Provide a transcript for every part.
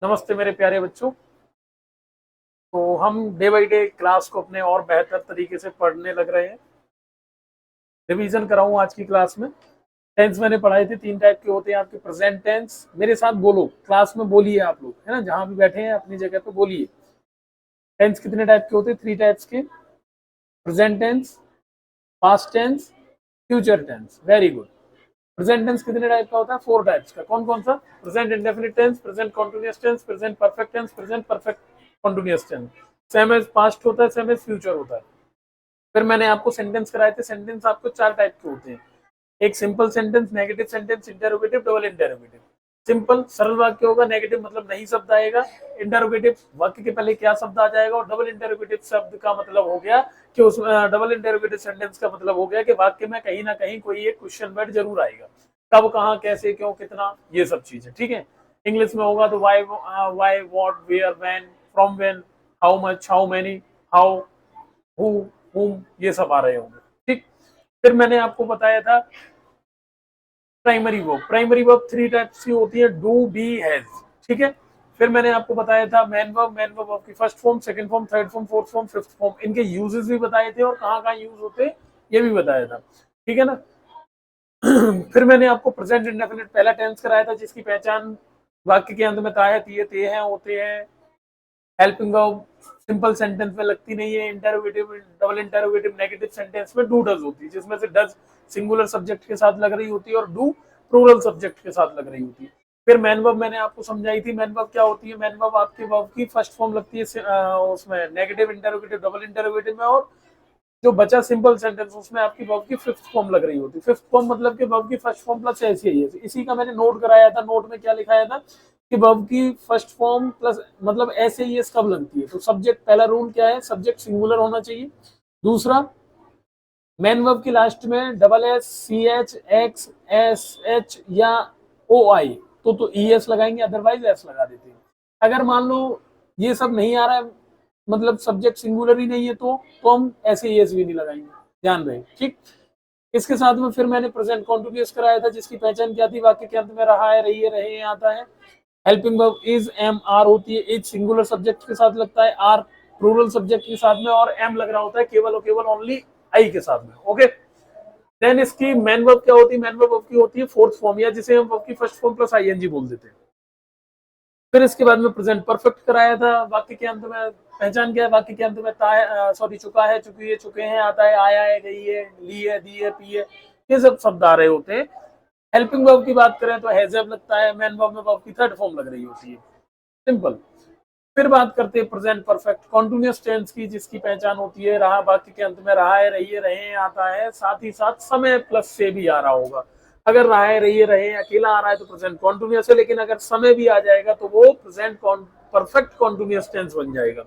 नमस्ते मेरे प्यारे बच्चों। तो हम डे बाई डे क्लास को अपने और बेहतर तरीके से पढ़ने लग रहे हैं। रिवीजन कराऊं आज की क्लास में। टेंस मैंने पढ़ाए थे, 3 टाइप के होते हैं आपके। प्रेजेंट टेंस, मेरे साथ बोलो, क्लास में बोलिए आप लोग, है ना, जहां भी बैठे हैं अपनी जगह पे बोलिए। टेंस कितने टाइप के होते हैं? 3 टाइप्स के। Present tense, past tense, future tense. Very good. Present tense कितने टाइप का होता है? 4 टाइप्स का। कौन कौन सा? Present indefinite tense, present continuous tense, present perfect tense, present perfect continuous tense. Same as past होता है, सेम एज फ्यूचर होता है। फिर मैंने आपको सेंटेंस कराए थे। सेंटेंस आपको 4 टाइप के होते हैं। एक simple sentence, negative sentence, interrogative, double interrogative. Simple सरल वाक्य होगा, नेगेटिव मतलब नहीं शब्द आएगा। इंटरोगेटिव वाक्य के पहले क्या शब्द आ जाएगा। और डबल इंटरोगेटिव शब्द का मतलब हो गया कि उसमें डबल इंटरोगेटिव सेंटेंस का मतलब हो गया कि वाक्य में कहीं ना कहीं कोई एक क्वेश्चन वर्ड जरूर आएगा। कब, कहाँ, कैसे, क्यों, कितना, ये सब चीजें। ठीक है। इंग्लिश में होगा तो why, why, what, where, when, from when, how much, how many, how, who, whom, ये सब आ रहे होंगे। ठीक। फिर मैंने आपको बताया था primary verb. Primary verb 3 types की होती है, डू, बी, हैज। ठीक है। फिर मैंने आपको बताया था मैन वर्ब। मैन वर्ब की first form, second form, third form, fourth form, fifth form. इनके यूजेस भी बताए थे और कहाँ कहाँ यूज होते हैं ये भी बताया था। ठीक है ना। फिर मैंने आपको प्रेजेंट इंडेफिनिट पहला टेंस कराया था, जिसकी पहचान वाक्य के अंत में ता है, तिये, ते हैं, होते हैं। हेल्पिंग वर्ब सिंपल सेंटेंस में लगती नहीं है। Interrogative, double interrogative, negative sentence में डू डज होती है, जिसमें से डज सिंगुलर सब्जेक्ट के साथ लग रही होती है और डू प्लूरल सब्जेक्ट के साथ लग रही होती है। फिर मैन वर्ब मैंने आपको समझाई थी। मैन वर्ब क्या होती है? मैन वर्ब आपके वर्ब की फर्स्ट फॉर्म लगती है उसमें नेगेटिव, इंटरोगेटिव, डबल इंटरोगेटिव में। और जो बचा सिंपल सेंटेंस, उसमें आपकी वर्ब की फिफ्थ फॉर्म लग रही होती है। फिफ्थ फॉर्म मतलब कि वर्ब की फर्स्ट फॉर्म प्लस ऐसी ही है। इसी का मैंने नोट कराया था। नोट में क्या लिखाया था कि वर्ब की फर्स्ट फॉर्म प्लस मतलब ऐसे ही कब लगती है। तो सब्जेक्ट, पहला रूल क्या है? सब्जेक्ट सिंगुलर होना चाहिए। दूसरा, मेन वर्ब की लास्ट में double S, C H, X, S H या ओ आई तो ई एस लगाएंगे, अदरवाइज एस लगा देते हैं। अगर मान लो ये सब नहीं आ रहा है, मतलब सब्जेक्ट सिंगुलर ही नहीं है, तो हम ऐसे ई एस भी नहीं लगाएंगे, ध्यान रहे। ठीक। इसके साथ में फिर मैंने प्रेजेंट कॉन्टिन्यूअस कराया था, जिसकी पहचान क्या थी? वाक्य के अंत में रहा है, रही है, रहे आता है। Helping verb is, am, are होती है। इज सिंगुलर सब्जेक्ट के साथ लगता है, आर प्लूरल सब्जेक्ट के साथ में, और एम लग रहा होता है केवल और केवल ओनली आई के साथ में। ओके। देन इसकी मैन वर्ब क्या होती है? मैन वर्ब की होती है फोर्थ फॉर्म, या जिसे हम वर्ब की फर्स्ट फॉर्म प्लस आईएनजी बोल देते हैं। फिर इसके बाद में प्रेजेंट परफेक्ट कराया था। वाक्य के अंत में पहचान क्या है? वाक्य के अंत में सॉरी, चुका है, चुकी है, चुके हैं आता है, आया है, गई है, ली है, दी है, पी है, ये सब शब्द आ रहे होते हैं। हेल्पिंग वर्ब की बात करें तो हैजब लगता है। मैन वर्ब में वर्ब की थर्ड फॉर्म लग रही होती है। सिंपल। फिर बात करते हैं प्रेजेंट परफेक्ट कॉन्टिन्यूअस टेंस की, जिसकी पहचान होती है रहा, वाक्य के अंत में रहा है, रही है, रहे आता है, साथ ही साथ समय प्लस से भी आ रहा होगा। अगर रहा है, रही है, रहे अकेला आ रहा है तो प्रेजेंट कॉन्टिन्यूअस है, लेकिन अगर समय भी आ जाएगा तो वो प्रेजेंट परफेक्ट कॉन्टिन्यूअस टेंस बन जाएगा।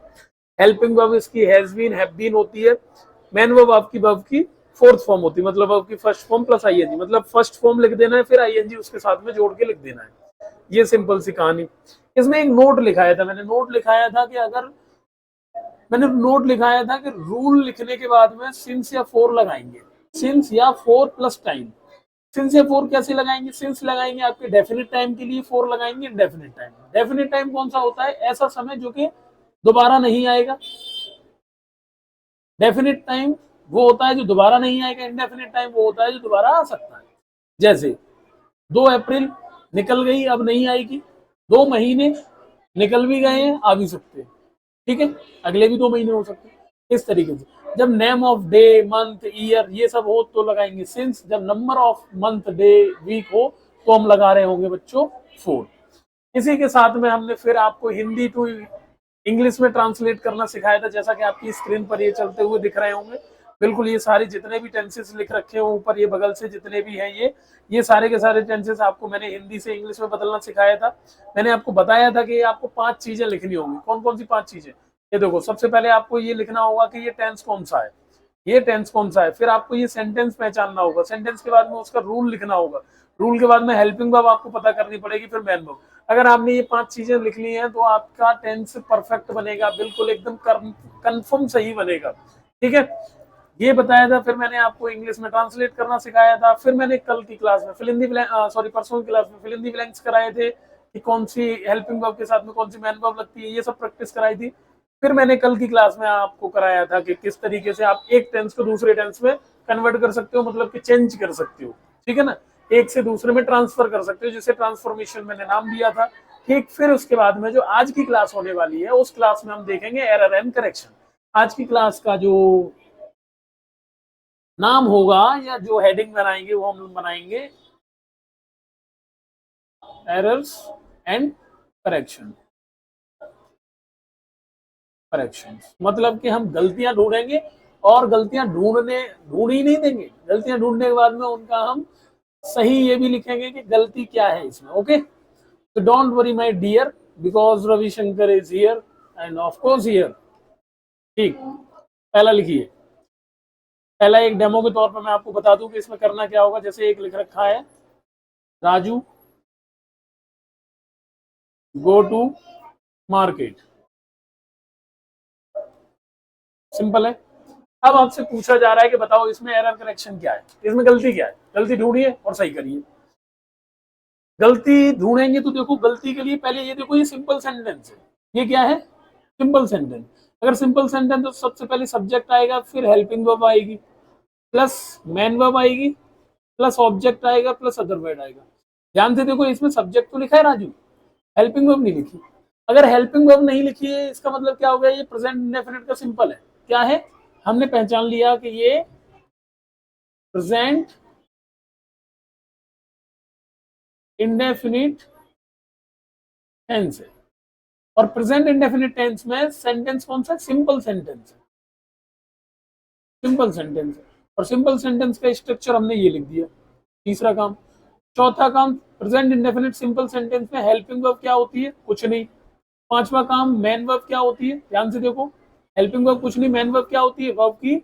हेल्पिंग वर्ब इसकी हैज बीन, हैव बीन होती है। मैन वर्ब आपकी वर्ब की फोर्थ फॉर्म होती है, मतलब वर्ब की फर्स्ट फॉर्म प्लस आईएनजी, मतलब फर्स्ट फॉर्म लिख देना है, फिर आईएनजी उसके साथ में जोड़ के लिख देना है। ये सिंपल सी कहानी। इसमें एक नोट लिखाया था मैंने। नोट लिखाया था कि अगर मैंने नोट लिखाया था कि रूल लिखने के बाद में सिंस या फोर लगाएंगे। सिंस या फोर प्लस टाइम। सिंस या फोर कैसे लगाएंगे? सिंस लगाएंगे आपके डेफिनेट टाइम के लिए, फोर लगाएंगे इंडेफिनेट टाइम। डेफिनेट टाइम कौन सा होता है? ऐसा समय जो कि दोबारा नहीं आएगा। डेफिनेट टाइम वो होता है जो दोबारा नहीं आएगा। इंडेफिनेट टाइम वो होता है जो दोबारा आ सकता है। जैसे 2 अप्रैल निकल गई, अब नहीं आएगी। 2 महीने निकल भी गए हैं, आ भी सकते हैं। ठीक है। अगले भी 2 महीने हो सकते हैं। इस तरीके से जब name of day, month, year ये सब हो तो लगाएंगे सिंस। जब number of month, day, week हो तो हम लगा रहे होंगे बच्चों 4। इसी के साथ में हमने फिर आपको हिंदी टू इंग्लिश में ट्रांसलेट करना सिखाया था, जैसा कि आपकी स्क्रीन पर ये चलते हुए दिख रहे होंगे। बिल्कुल ये सारे जितने भी टेंसेस लिख रखे हो ऊपर, ये बगल से जितने भी हैं, ये सारे के सारे टेंसेस आपको मैंने हिंदी से इंग्लिश में बदलना सिखाया था। मैंने आपको बताया था कि आपको 5 चीजें लिखनी होंगी। कौन कौन सी 5 चीजें? ये देखो, सबसे पहले आपको ये लिखना होगा कि ये टेंस कौन सा है, ये टेंस कौन सा है। फिर आपको ये सेंटेंस पहचानना होगा। सेंटेंस के बाद में उसका रूल लिखना होगा। रूल के बाद में हेल्पिंग वर्ब आपको पता करनी पड़ेगी, फिर मैन वर्ब। अगर आपने ये 5 चीजें लिख ली हैं तो आपका टेंस परफेक्ट बनेगा, बिल्कुल एकदम कंफर्म सही बनेगा। ठीक है। ये बताया था। फिर मैंने आपको इंग्लिश में ट्रांसलेट करना सिखाया था। फिर मैंने कल की क्लास में fill in the blank, sorry परसों की क्लास में फिल इन दी ब्लैंक्स कराए थे। कि कौन सी हेल्पिंग वर्ब के साथ में कौन सी मैन वर्ब लगती है, ये सब प्रैक्टिस कराई थी। फिर मैंने कल की क्लास में आपको कराया था कि किस तरीके से आप एक टेंस को दूसरे टेंस में कन्वर्ट कर सकते हो, मतलब कि चेंज कर सकते हो, ठीक है ना, एक से दूसरे में ट्रांसफर कर सकते हो, जिसे ट्रांसफॉर्मेशन मैंने नाम दिया था। ठीक, फिर उसके बाद में जो आज की क्लास होने वाली है उस क्लास में हम देखेंगे एरर एंड करेक्शन। आज की क्लास का जो नाम होगा या जो हेडिंग बनाएंगे वो हम बनाएंगे एरर्स एंड करेक्शन। करेक्शंस मतलब कि हम गलतियां ढूंढेंगे और गलतियां ढूंढ ही नहीं देंगे, गलतियां ढूंढने के बाद में उनका हम सही ये भी लिखेंगे कि गलती क्या है इसमें। ओके, तो don't worry my dear, because Ravishankar is here and of course here. ठीक, पहला लिखिए। पहला एक डेमो के तौर पर मैं आपको बता दूं कि इसमें करना क्या होगा। जैसे एक लिख रखा है Raju go to market, simple है। अब आपसे पूछा जा रहा है कि बताओ इसमें एरर करेक्शन क्या है, इसमें गलती क्या है, गलती ढूंढिए और सही करिए। गलती ढूंढेंगे तो देखो, गलती के लिए पहले ये देखो, ये सिंपल सेंटेंस है, ये क्या है, सिंपल सेंटेंस। अगर सिंपल सेंटेंस तो सबसे पहले सब्जेक्ट आएगा, फिर हेल्पिंग वर्ब आएगी, प्लस मैन वर्ब आएगी, प्लस ऑब्जेक्ट आएगा, प्लस अदर वर्ड आएगा। ध्यान से देखो, इसमें सब्जेक्ट तो लिखा है राजू, हेल्पिंग वर्ब नहीं लिखी। अगर हेल्पिंग वर्ब नहीं लिखी है इसका मतलब क्या हो गया, ये प्रेजेंट इंडेफिनिट का सिंपल है। क्या है, हमने पहचान लिया कि ये प्रेजेंट इंडेफिनिट टेंस है। और प्रेजेंट इंडेफिनिट टेंस में सेंटेंस कौन सा, सिंपल सेंटेंस है, सिंपल सेंटेंस है। और सिंपल सेंटेंस का स्ट्रक्चर हमने ये लिख दिया, तीसरा काम। चौथा काम, प्रेजेंट इंडेफिनिट सिंपल सेंटेंस में हेल्पिंग वर्ब क्या होती है, कुछ नहीं। पांचवा काम, मैन वर्ब क्या होती है, ध्यान से देखो, हेल्पिंग वर्ब कुछ नहीं, मैन वर्ब क्या होती है, वर्ब की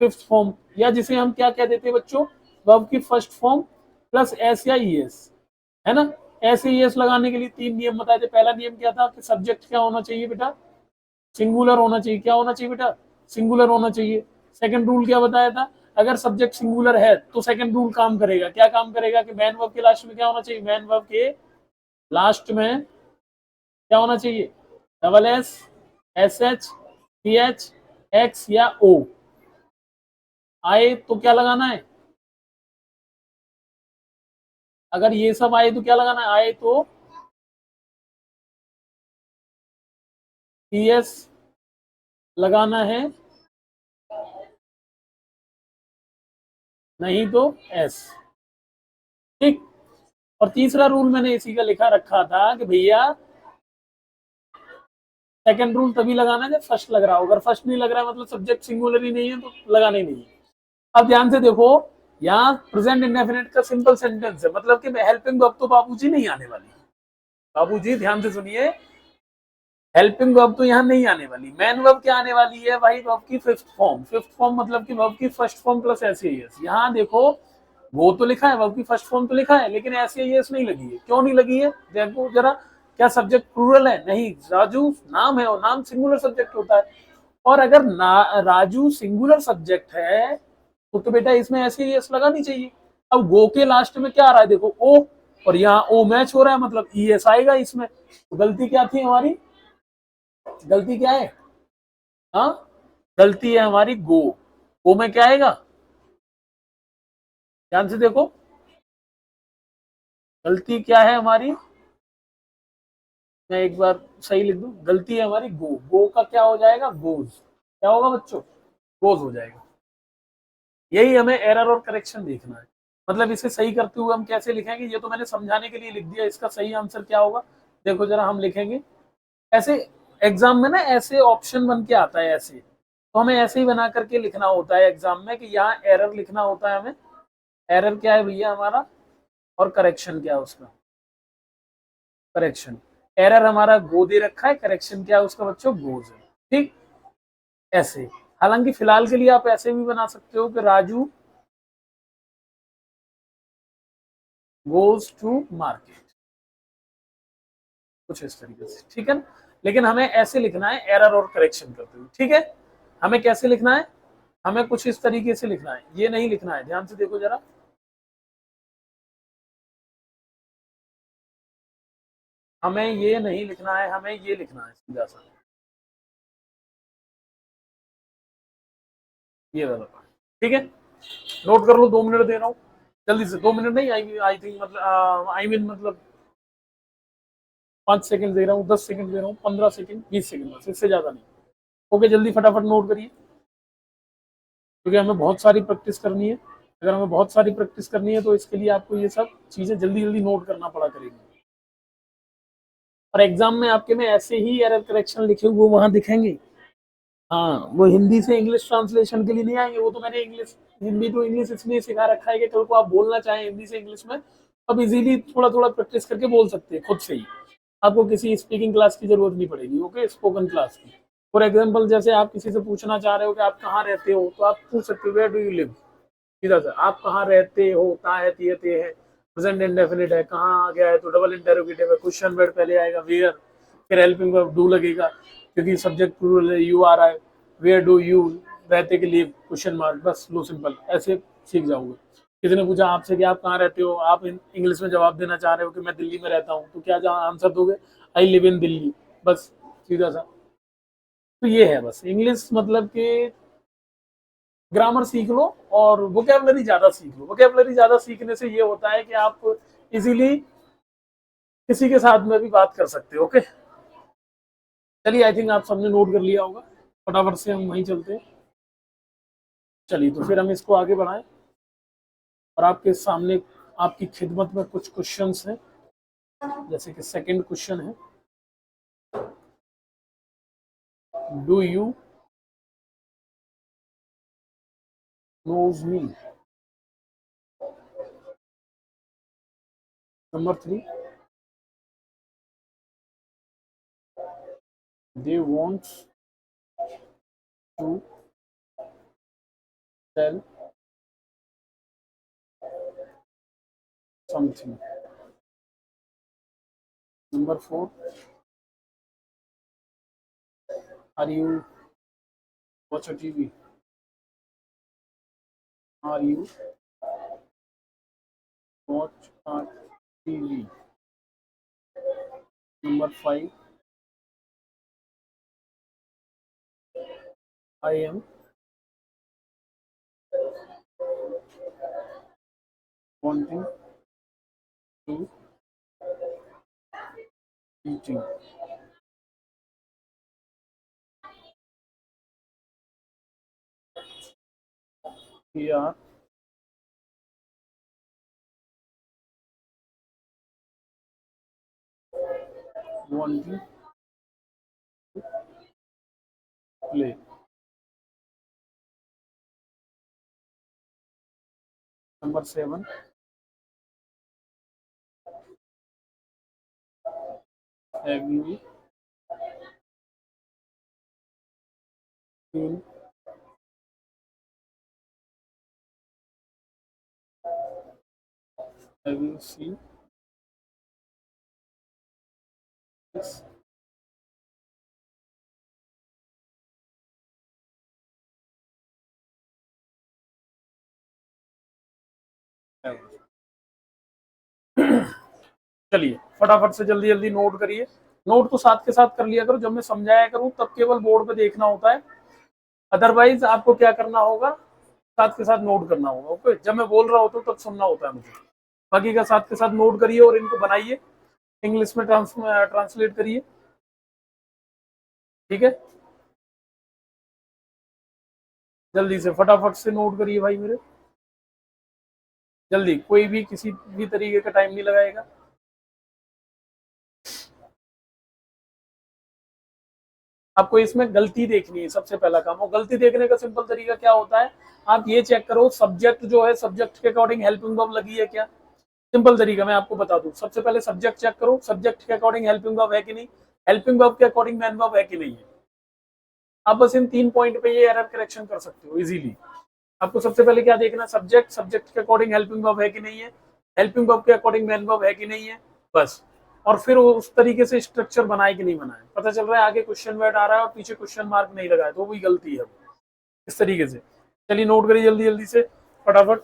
फिफ्थ फॉर्म, या जिसे हम क्या कह देते हैं बच्चों, वर्ब की फर्स्ट फॉर्म प्लस एस या ई एस, है ना। एस ई एस लगाने के लिए तीन नियम बताए थे। पहला नियम क्या था कि सब्जेक्ट क्या होना चाहिए बेटा, सिंगुलर होना चाहिए। क्या होना चाहिए बेटा, सिंगुलर होना चाहिए। सेकंड रूल क्या बताया था, अगर सब्जेक्ट सिंगुलर है तो सेकंड रूल काम करेगा। क्या काम करेगा कि मैन वर्ब के लास्ट में क्या होना चाहिए, मैन वर्ब के लास्ट में क्या होना चाहिए, double S, S H, C H, X या ओ आए तो क्या लगाना है, अगर ये सब आए तो क्या लगाना है, आए तो सी एस लगाना है, नहीं तो एस। ठीक, और तीसरा रूल मैंने इसी का लिखा रखा था कि भैया सेकंड रूल तभी लगाना है जब फर्स्ट लग रहा हो। अगर फर्स्ट नहीं लग रहा है मतलब सब्जेक्ट सिंगुलर ही नहीं है तो लगाना ही नहीं है। अब ध्यान से देखो, यहाँ प्रेजेंट इंडेफिनिट का सिंपल सेंटेंस है, मतलब कि हेल्पिंग वर्ब तो बाबूजी नहीं आने वाली। बाबूजी ध्यान से सुनिए, हेल्पिंग वर्ब तो यहाँ नहीं आने वाली। मैन वर्ब क्या आने वाली है भाई, वर्ब की फिफ्थ फॉर्म। फिफ्थ फॉर्म मतलब कि वर्ब की first form plus S A S. यहाँ देखो वो तो लिखा है, वर्ब की फर्स्ट फॉर्म तो लिखा है, लेकिन एस ए एस नहीं लगी है। क्यों नहीं लगी है, देखो जरा, क्या सब्जेक्ट प्लूरल है, नहीं, राजू नाम है और नाम सिंगुलर सब्जेक्ट होता है। और अगर राजू सिंगुलर सब्जेक्ट है तो बेटा इसमें एस ए एस लगानी चाहिए। अब गो के लास्ट में क्या आ रहा है, देखो ओ, और यहाँ ओ मैच हो रहा है मतलब ई एस आएगा इसमें। तो गलती क्या थी हमारी, गलती क्या है, हाँ, गलती है हमारी गो। गो में क्या आएगा, ध्यान से देखो, गलती क्या है हमारी, मैं एक बार सही लिख दूं, गलती है हमारी गो। गो का क्या हो जाएगा, गोज। क्या होगा बच्चों, गोज हो जाएगा। यही हमें एरर और करेक्शन देखना है। मतलब इसे सही करते हुए हम कैसे लिखेंगे, ये तो मैंने समझाने के लिए लिख दिया। इसका सही आंसर क्या होगा, देखो जरा हम लिखेंगे ऐसे। एग्जाम में ना ऐसे ऑप्शन बन के आता है ऐसे, तो हमें ऐसे ही बना करके लिखना होता है एग्जाम में कि यहाँ एरर लिखना होता है हमें। एरर क्या है भैया हमारा, और करेक्शन क्या है उसका, करेक्शन। एरर हमारा गो दे रखा है, करेक्शन क्या है उसका बच्चों, गोज है। ठीक, ऐसे। हालांकि फिलहाल के लिए आप ऐसे भी बना सकते हो कि राजू गोज टू मार्केट, कुछ इस तरीके से, ठीक है ना। लेकिन हमें ऐसे लिखना है एरर और करेक्शन करते हुए, ठीक है। हमें कैसे लिखना है, हमें कुछ इस तरीके से लिखना है, ये नहीं लिखना है। ध्यान से देखो जरा, हमें ये नहीं लिखना है, हमें ये लिखना है सीधा सा, ये वाला part। ठीक है, नोट कर लो, 2 मिनट दे रहा हूँ, जल्दी से। 2 मिनट नहीं, आई थिंक मतलब आई मीन मतलब 5 सेकंड दे रहा हूँ, 10 सेकंड दे रहा हूँ, 15 सेकंड, 20 सेकंड, बस, इससे ज्यादा नहीं। ओके, जल्दी फटाफट नोट करिए, क्योंकि हमें बहुत सारी प्रैक्टिस करनी है। अगर हमें बहुत सारी प्रैक्टिस करनी है तो इसके लिए आपको ये सब चीजें जल्दी जल्दी नोट करना पड़ा करेगी। और एग्जाम में आपके में ऐसे ही एरर करेक्शन लिखे हुए वहां दिखेंगे। हाँ, वो हिंदी से इंग्लिश ट्रांसलेशन के लिए नहीं आएंगे, वो तो मैंने इंग्लिश, हिंदी टू इंग्लिश इसलिए सिखा रखा है कि कल को आप बोलना चाहें हिंदी से इंग्लिश में, अब इजीली थोड़ा थोड़ा प्रैक्टिस करके बोल सकते हैं खुद से ही। आपको किसी स्पीकिंग क्लास की जरूरत नहीं पड़ेगी, ओके, स्पोकन क्लास की। फॉर एग्जाम्पल, जैसे आप किसी से पूछना चाह रहे हो कि आप कहाँ रहते हो, तो आप पूछ सकते हो, वेयर डू यू लिव, सीधा सा। आप कहाँ रहते हो, ता है, ते है, प्रेजेंट इंडेफिनिट है, कहाँ आ गया है तो डबल इंटेरोगेटिव है, क्वेश्चन वर्ड पहले आएगा, वेयर, फिर हेल्पिंग वर्ब डू लगेगा, क्योंकि सब्जेक्ट प्लूरल है, यू आ रहा है, वेयर डू यू, रहते के लिए क्वेश्चन मार्क, बस लो सिंपल, ऐसे सीख जाओगे। किसी ने पूछा आपसे कि आप कहाँ रहते हो, आप इंग्लिश में जवाब देना चाह रहे हो कि मैं दिल्ली में रहता हूँ, तो क्या आंसर दोगे, आई लिव इन दिल्ली, बस, सीधा सा। तो ये है बस इंग्लिश, मतलब कि ग्रामर सीख लो और वोकेबलरी ज्यादा सीख लो। वोकेबलरी ज्यादा सीखने से ये होता है कि आप इजीली किसी के साथ में भी बात कर सकते हो, ओके। चलिए, आई थिंक आप सबने नोट कर लिया होगा, फटाफट से हम वहीं चलते हैं। चलिए, तो फिर हम इसको आगे बढ़ाएं, और आपके सामने, आपकी खिदमत में कुछ क्वेश्चंस हैं। जैसे कि सेकंड क्वेश्चन है, do you knows me. Number 3, they want to tell something. Number 4, are you watch a TV, are you watch a TV. Number 5, I am wanting to eating. We are wanting to play. Number 7, have you seen, have you seen this? चलिए, फटाफट से जल्दी जल्दी note करिए। Note तो साथ के साथ कर लिया करो, जब मैं समझाया करूं तब केवल बोर्ड पे देखना होता है, अदरवाइज आपको क्या करना होगा, साथ के साथ नोट करना होगा, ओके। जब मैं बोल रहा होता हूँ तब सुनना होता है मुझे, बाकी का साथ के साथ नोट करिए और इनको बनाइए, इंग्लिश में ट्रांसलेट करिए, ठीक है। जल्दी से फटाफट से नोट करिए भाई मेरे, जल्दी, कोई भी किसी भी तरीके का टाइम नहीं लगाएगा। आपको इसमें गलती देखनी है, सबसे पहला काम। और गलती देखने का सिंपल तरीका क्या होता है, आप ये चेक करो सब्जेक्ट जो है, सब्जेक्ट के अकॉर्डिंग हेल्पिंग वर्ब लगी है क्या। सिंपल तरीका मैं आपको बता दूं, सबसे पहले सब्जेक्ट चेक करो, सब्जेक्ट के अकॉर्डिंग हेल्पिंग वर्ब है कि नहीं, हेल्पिंग वर्ब के अकॉर्डिंग मैन वर्ब है कि नहीं है। आप बस इन 3 पॉइंट पे ये एरर करेक्शन कर सकते हो इजीली। आपको सबसे पहले क्या देखना, सब्जेक्ट, सब्जेक्ट के अकॉर्डिंग हेल्पिंग वर्ब है कि नहीं है, हेल्पिंग वर्ब के अकॉर्डिंग मैन वर्ब है कि नहीं है, बस। और फिर वो उस तरीके से स्ट्रक्चर बनाए कि नहीं बनाए, पता चल रहा है आगे क्वेश्चन वर्ड आ रहा है और पीछे क्वेश्चन मार्क नहीं लगा है, तो वही गलती है इस तरीके से। चलिए, नोट करिए जल्दी जल्दी से, फटाफट।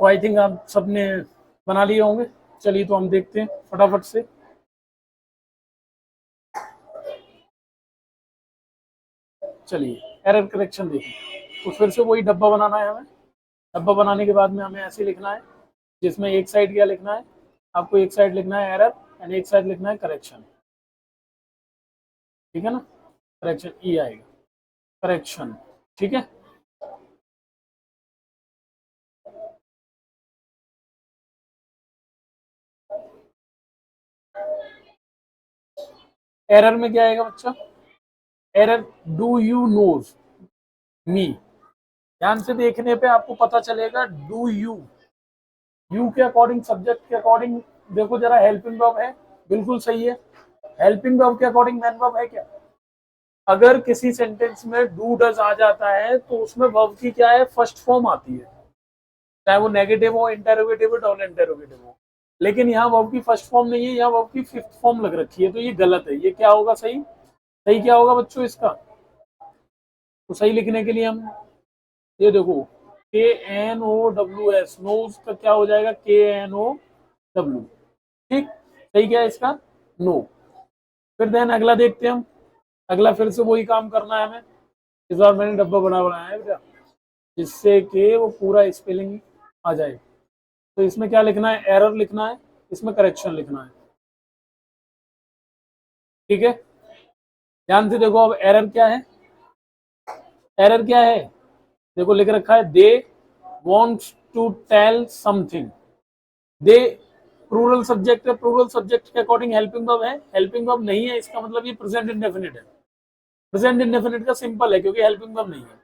तो आई थिंक आप सबने बना लिए होंगे। चलिए तो हम देखते हैं फटाफट से। चलिए एरर करेक्शन देखिए, तो फिर से वही डब्बा बनाना है हमें। डब्बा बनाने के बाद में हमें ऐसे लिखना है, जिसमें एक साइड क्या लिखना है, आपको एक साइड लिखना है एरर एंड एक साइड लिखना है करेक्शन। ठीक है ना, करेक्शन ई आएगा, करेक्शन। ठीक है, एरर में क्या आएगा बच्चा, error do you knows me. ध्यान से देखने पे आपको पता चलेगा डू यू, यू के अकॉर्डिंग सब्जेक्ट के अकॉर्डिंग देखो जरा, हेल्पिंग वर्ब है, बिल्कुल सही है। हेल्पिंग वर्ब के अकॉर्डिंग मैन वर्ब है क्या? अगर किसी सेंटेंस में डू डज आ जाता है तो उसमें वर्ब की क्या है, फर्स्ट फॉर्म आती है, चाहे वो नेगेटिव हो, इंटेरोगेटिव हो, डबल इंटेरोगेटिव हो। लेकिन यहाँ वर्ब की फर्स्ट फॉर्म नहीं है, यहाँ वर्ब की फिफ्थ फॉर्म लग रखी है, तो ये गलत है। ये क्या होगा सही, सही क्या होगा बच्चों इसका? तो सही लिखने के लिए हम ये देखो, K N O W S, knows का क्या हो जाएगा, के एन ओ डब्ल्यू। ठीक, सही क्या है इसका, नो। फिर देन अगला देखते हैं हम। अगला फिर से वही काम करना है हमें। इस बार मैंने डब्बा बनाया है बेटा, जिससे कि वो पूरा स्पेलिंग आ जाए। तो इसमें क्या लिखना है, एरर लिखना है, इसमें करेक्शन लिखना है। ठीक है, ध्यान से देखो, अब एरर क्या है, एरर क्या है, देखो लिख रखा है they wants to tell something. They plural subject है, प्लूरल सब्जेक्ट के अकॉर्डिंग हेल्पिंग वर्ब है, हेल्पिंग वर्ब नहीं है, इसका मतलब ये प्रेजेंट इंडेफिनिट है। प्रेजेंट इंडेफिनिट का सिंपल है क्योंकि हेल्पिंग वर्ब नहीं है।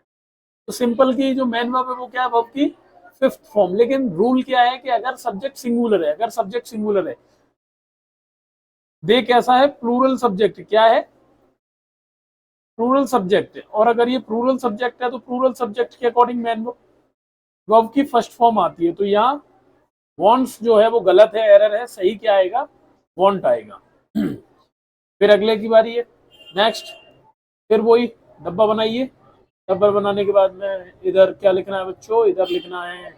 तो सिंपल की जो मेन वर्ब है वो क्या है, वर्ब की फिफ्थ फॉर्म। लेकिन रूल क्या है कि अगर सब्जेक्ट सिंगुलर है, अगर सब्जेक्ट सिंगुलर है, दे कैसा है, प्लूरल सब्जेक्ट क्या है, प्लूरल सब्जेक्ट है। और अगर ये प्लूरल सब्जेक्ट है तो प्लूरल सब्जेक्ट के अकॉर्डिंग मेन वर्ब की फर्स्ट फॉर्म आती है। तो यहाँ वॉन्ट्स जो है वो गलत है, एरर है, सही क्या आएगा, वॉन्ट आएगा। फिर अगले की बारी है, नेक्स्ट। फिर वही डब्बा बनाइए। डब्बा बनाने के बाद में इधर क्या लिखना है बच्चों, इधर लिखना है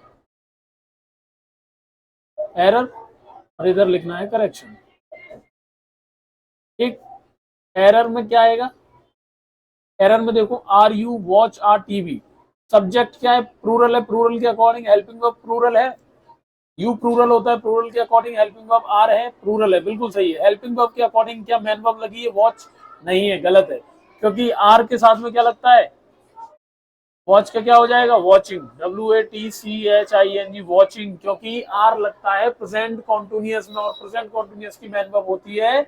एरर और इधर लिखना है करेक्शन। ठीक, एरर में क्या आएगा, एरर में देखो are you watch are TV. Subject क्या है, प्लूरल है, प्लूरल के अकॉर्डिंग हेल्पिंग वर्ब प्लूरल है। यू प्लूरल होता है, प्लूरल के अकॉर्डिंग हेल्पिंग वर्ब आर है, प्लूरल है, बिल्कुल सही है। हेल्पिंग वर्ब के अकॉर्डिंग क्या मैन वर्ब लगी है, वॉच नहीं है, गलत है। क्योंकि आर के साथ में क्या लगता है, वॉच का क्या हो जाएगा, वॉचिंग, WATCHING, वॉचिंग। क्योंकि आर लगता है प्रेजेंट कॉन्टिन्यूअस में, और प्रेजेंट कॉन्टिन्यूअस की मैन वर्ब होती है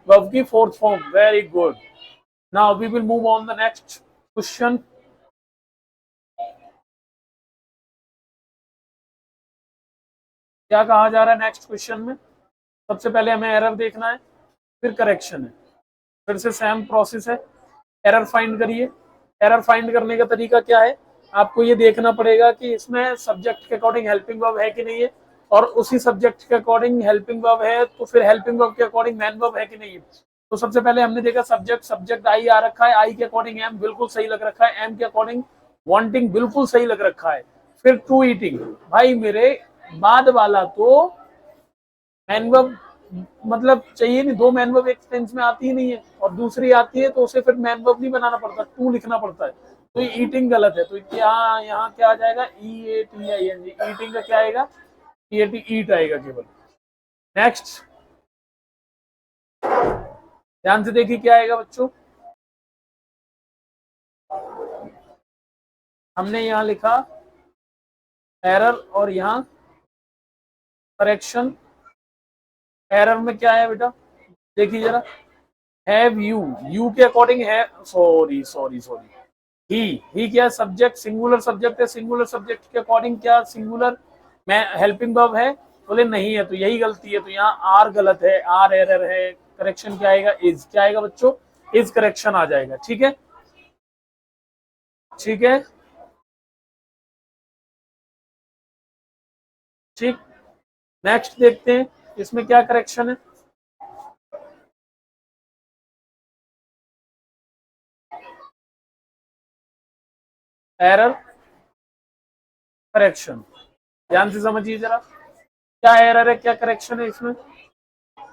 वर्ब की fourth form. Very good. Now we will move on the next question. क्या कहा जा रहा है नेक्स्ट क्वेश्चन में, सबसे पहले हमें एरर देखना है, फिर करेक्शन है, फिर से सेम प्रोसेस है। एरर फाइंड करिए। एरर फाइंड करने का तरीका क्या है, आपको ये देखना पड़ेगा कि इसमें सब्जेक्ट के अकॉर्डिंग हेल्पिंग वर्ब है कि नहीं है, और उसी सब्जेक्ट के अकॉर्डिंग हेल्पिंग वर्ब है तो फिर हेल्पिंग वर्ब के अकॉर्डिंग मैन वर्ब है कि नहीं है। तो सबसे पहले हमने देखा सब्जेक्ट, सब्जेक्ट आई आ रखा है, आई के अकॉर्डिंग एम बिल्कुल सही लग रखा है, एम के अकॉर्डिंग वांटिंग बिल्कुल सही लग रखा है। फिर टू ईटिंग, भाई मेरे बाद वाला तो मैन वर्ब मतलब चाहिए नहीं, दो मैन वर्ब एक सेंस में आती ही नहीं है, और दूसरी आती है तो उसे फिर मैन वर्ब नहीं बनाना पड़ता, टू लिखना पड़ता है। तो ये ईटिंग गलत है, तो यहाँ यहाँ क्या आ जाएगा, EATING, ईटिंग का क्या आएगा, EAT, ईट आएगा केवल। नेक्स्ट, ध्यान से देखिए क्या आएगा बच्चों, हमने यहाँ लिखा एरर और यहाँ करेक्शन। एरर में क्या है बेटा, देखिए जरा, हैव यू, यू के अकॉर्डिंग है, सॉरी सॉरी सॉरी, ही क्या सब्जेक्ट, सिंगुलर सब्जेक्ट है, सिंगुलर सब्जेक्ट के अकॉर्डिंग क्या सिंगुलर में हेल्पिंग वर्ब है, बोले नहीं है, तो यही गलती है। तो यहाँ आर गलत है, आर एरर है। करेक्शन क्या आएगा, इज, क्या आएगा बच्चों, इज करेक्शन आ जाएगा। ठीक है, ठीक है, ठीक। नेक्स्ट देखते हैं इसमें क्या करेक्शन है, एरर, करेक्शन। ध्यान से समझिए जरा, क्या एरर है, क्या करेक्शन है इसमें।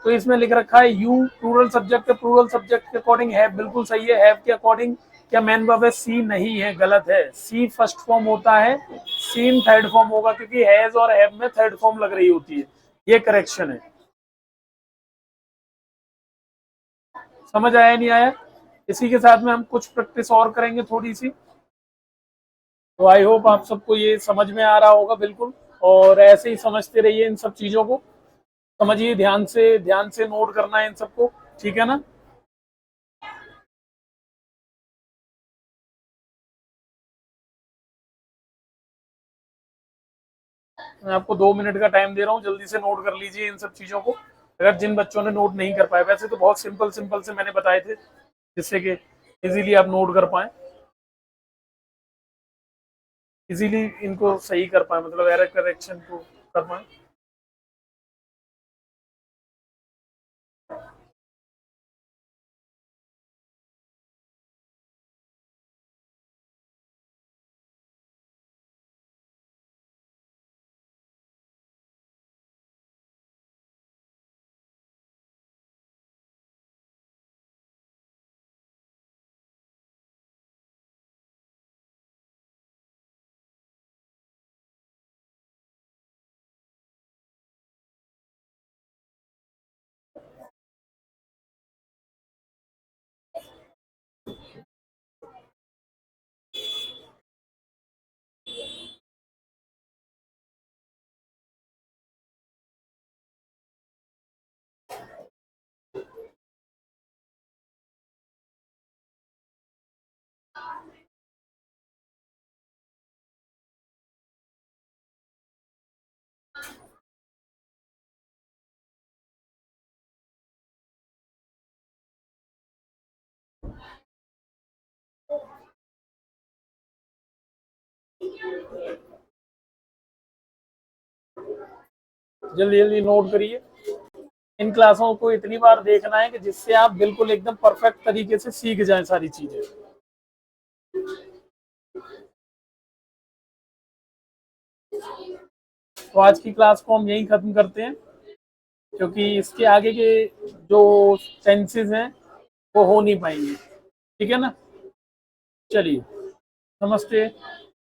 तो इसमें लिख रखा है यू प्लूरल सब्जेक्ट है, प्लूरल सब्जेक्ट के अकॉर्डिंग हैव बिल्कुल सही है, हैव के अकॉर्डिंग क्या मैन वर्ब है, सी नहीं है, गलत है। सी फर्स्ट फॉर्म होता है, सीन थर्ड फॉर्म होगा, क्योंकि हैज और हैव में थर्ड फॉर्म लग रही होती है। ये करेक्शन है। समझ आया नहीं आया? इसी के साथ में हम कुछ प्रैक्टिस और करेंगे थोड़ी सी। तो आई होप आप सबको ये समझ में आ रहा होगा बिल्कुल, और ऐसे ही समझते रहिए इन सब चीजों को। समझिए, ध्यान से नोट करना है इन सबको, ठीक है ना। मैं आपको 2 मिनट का टाइम दे रहा हूँ, जल्दी से नोट कर लीजिए इन सब चीज़ों को, अगर जिन बच्चों ने नोट नहीं कर पाए। वैसे तो बहुत सिंपल सिंपल से मैंने बताए थे, जिससे कि इजीली आप नोट कर पाए, इजीली इनको सही कर पाए, मतलब एरर करेक्शन को कर पाए। जल्दी जल्दी नोट करिए। इन क्लासों को इतनी बार देखना है कि जिससे आप बिल्कुल एकदम परफेक्ट तरीके से सीख जाएं सारी चीजें। तो आज की क्लास को हम यहीं खत्म करते हैं, क्योंकि इसके आगे के जो टेंसेज हैं वो हो नहीं पाएंगे, ठीक है ना। चलिए, नमस्ते।